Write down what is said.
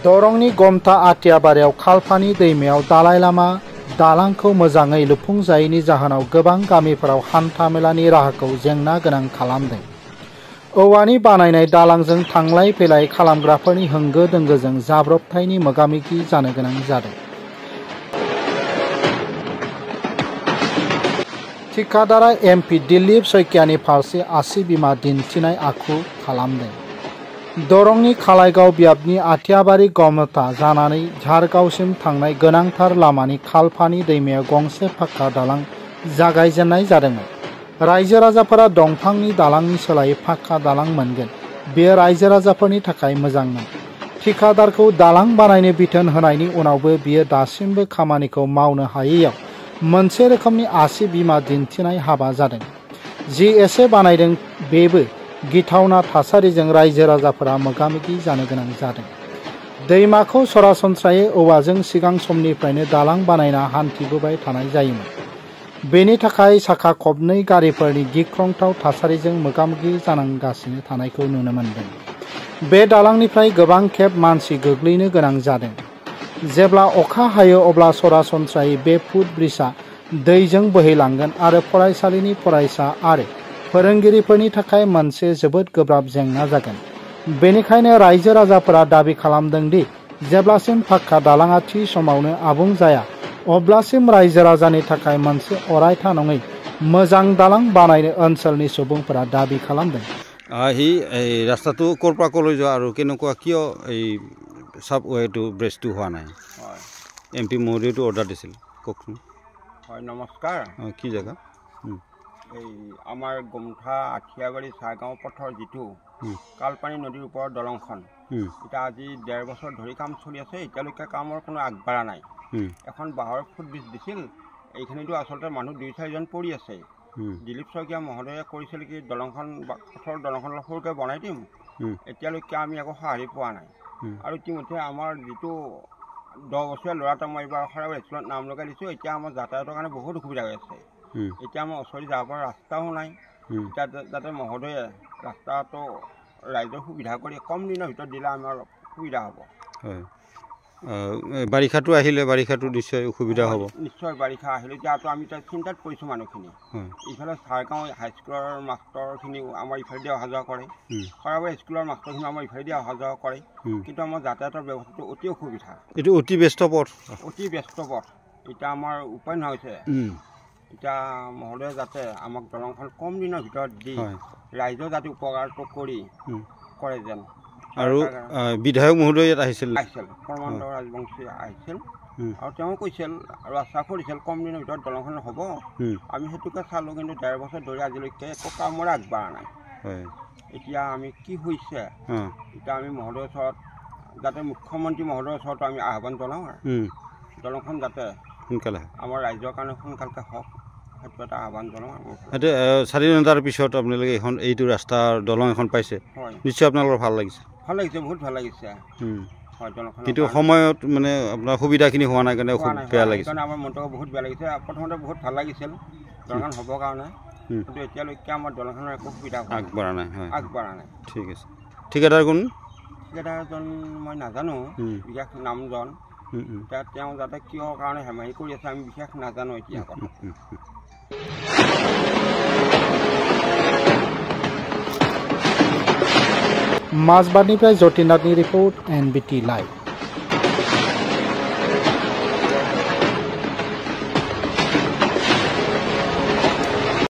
दरंनि गमथा आटियाबारियाव खालपानि दैमायाव दालाय लामा दालांखौ मोजाङै लुफुंजायैनि जाहोनाव गोबां गामिफोराव हान्था मेलानि राहाखौ जेंना गोनां खालामदों। औवानि बानायनाय दालांजों थांलाय फैलाय खालामग्राफोरनि होंगो दोंगोजों जाब्रबथायनि मोगा-मोगि जानो गोनां जादों। ठिकादारा एमपि दिलीप शइकियानि फारसे आसि बिमा दिन्थिनाय आखु खालामदों। दरंनि खालायगाव बियाबनि आटियाबारि गमथा जानानै झारगावसिम थांनाय गोनांथार लामानि खालपानि दैमायाव गंसे फाक्का दालां जागायजेननाय जादोंमोन। रायजो राजाफोरा दंफांनि दालांनि सोलायै फाक्का दालां मोनगोन, बेयो रायजो राजाफोरनि थाखाय मोजांमोन। ठिकादारखौ दालां बानायनो बिथोन होनायनि उनावबो बियो दासिमबो खामानिखौ मावनो हायैयाव मोनसे रोखोमनि आसि बिमा दिन्थिनाय हाबा जादों। जि एसे बानायदों बेबो गिथावना थासारिजों रायजो राजाफोरा मोगा-मोगि जानो गोनां जादों। दैमाखौ सरासनस्रायै औवाजों सिगां समनिफ्रायनो दालां बानायना हान्थिबोबाय थानाय जायोमोन। बेनि थाखाय साखा खबनै गारिफोरनि गिख्रंथाव थासारिजों मोगा-मोगि जानांगासिनो थानायखौ नुनो मोनदों। बे दालांनिफ्राय गोबां खेब मानसि गोग्लैनो गोनां जादों। जेब्ला अखा हायो अब्ला सरासनस्रायै बे फुटब्रिजआ दैजों बोहैलांगोन आरो फरायसालिनि फरायसा आरो फोरोंगिरिफोरनि थाखाय मोनसे जोबोद गोब्राब जेंना जागोन। बेनिखायनो रायजो राजाफोरा दाबि खालामदों दि जेब्लासिम फाक्का दालांआ थि समावनो आबुं जाया अब्लासिम रायजो राजानि थाखाय मोनसे अरायथा नङै मोजां दालां बानायनो ओनसोलनि सुबुंफोरा दाबि खालामदों। এই ৰাস্তাটো ক'ৰ পৰা ক'লৈ যোৱা আৰু কেনেকুৱা কিয় এই চাব এইটো ব্ৰেজটো হোৱা নাই? এমপি মহোদয়টো অৰ্ডাৰ দিছিল, কওকচোন। হয়, নমস্কাৰ। কি জেগা? এই আমাৰ গমঠা আঠিয়াবাৰী চাহগাঁও পথৰ যিটো কালপানী নদীৰ ওপৰৰ দলংখন, এতিয়া আজি ১.৫ বছৰ ধৰি কাম চলি আছে, এতিয়ালৈকে কামৰ কোনো আগবাঢ়া নাই। এখন বাঁহৰ ফুটব্ৰিজ দিছিল, এইখিনিতো আচলতে মানুহ ২-৪জন পৰি আছে। দিলীপ শইকীয়া মহোদয়ে কৰিছিল কি দলংখন পথৰ দলংখন অলপ সৰুকৈ বনাই দিম, এতিয়ালৈকে আমি একো সঁহাৰি পোৱা নাই। আৰু ইতিমধ্যে আমাৰ যিটো ১০ বছৰীয়া ল'ৰা এটা মই এইবাৰ খৰাবাৰী স্কুলত নাম লগাই দিছোঁ, এতিয়া আমাৰ যাতায়াতৰ কাৰণে বহুত অসুবিধা হৈ আছে। এতিয়া আমাৰ ওচৰত যাব পৰা ৰাস্তাও নাই। এতিয়া যাতে মহোদয়ে ৰাস্তাটো ৰাইজৰ সুবিধা কৰি কম দিনৰ ভিতৰত দিলে আমাৰ সুবিধা হ'ব। বাৰিষাটো আহিলে বাৰিষাটো নিশ্চয় অসুবিধা হ'ব। নিশ্চয় বাৰিষা আহিলে এতিয়াতো আমি এতিয়া চিন্তাত পৰিছোঁ মানুহখিনি। ইফালে চাহগাঁও হাইস্কুলৰ মাষ্টৰখিনিও আমাৰ ইফালেদি অহা যোৱা কৰে, খৰাবাৰী স্কুলৰ মাষ্টৰখিনিও আমাৰ ইফালেদি অহা যোৱা কৰে, কিন্তু আমাৰ যাতায়াতৰ ব্যৱস্থাটো অতি অসুবিধা। এইটো অতি ব্যস্ত পথ। অতি ব্যস্ত পথ। এতিয়া আমাৰ উপায় নোহোৱা হৈছে। এতিয়া মহোদয়ে যাতে আমাক দলংখন কম দিনৰ ভিতৰত দি ৰাইজৰ যাতে উপকাৰটো কৰি কৰে যেন। আৰু বিধায়ক মহোদয় ইয়াত আহিছিল, পৰমানন্দ ৰাজবংশী আহিছিল আৰু তেওঁ কৈছিল আৰু আশা কৰিছিল কম দিনৰ ভিতৰত দলংখন হ'ব। আমি সেইটোকে চালোঁ, কিন্তু ১.৫ বছৰ ধৰি আজিলৈকে একো কামৰে আগবাঢ়া নাই। এতিয়া আমি কি হৈছে, এতিয়া আমি মহোদয়ৰ ওচৰত যাতে মুখ্যমন্ত্ৰী মহোদয়ৰ ওচৰতো আমি আহ্বান জনাওঁ আৰু দলংখন যাতে সোনকালে আমাৰ ৰাইজৰ কাৰণে সোনকালে হওক, সেইটো এটা আহ্বান জনাওঁ। এতিয়া স্বাধীনতাৰ পিছত আপোনালোকে এইটো ৰাস্তাৰ দলং এখন পাইছে, নিশ্চয় আপোনালোকৰ ভাল লাগিছে? ভাল লাগিছে, বহুত ভাল লাগিছে। কিন্তু সময়ত মানে আপোনাৰ সুবিধাখিনি হোৱা নাই কাৰণে বেয়া লাগিছে। আমাৰ মনটো বহুত বেয়া লাগিছে। প্ৰথমতে বহুত ভাল লাগিছিল দলংখন হ'বৰ কাৰণে, কিন্তু এতিয়ালৈকে আমাৰ দলংখনৰ একো সুবিধা আগবঢ়া নাই। আগবঢ়া নাই। ঠিক আছে। ঠিকাদাৰ কোন? ঠিকাদাৰজন মই নাজানো বিশেষ নামজন। এতিয়া তেওঁ যাতে কিয় কাৰণে হেমাহি কৰি আছে আমি বিশেষ নাজানো এতিয়া কথা। মাজবাটনিৰ পৰা জ্যোতিনাথনী ৰিপৰ্ট NBT লাইভ।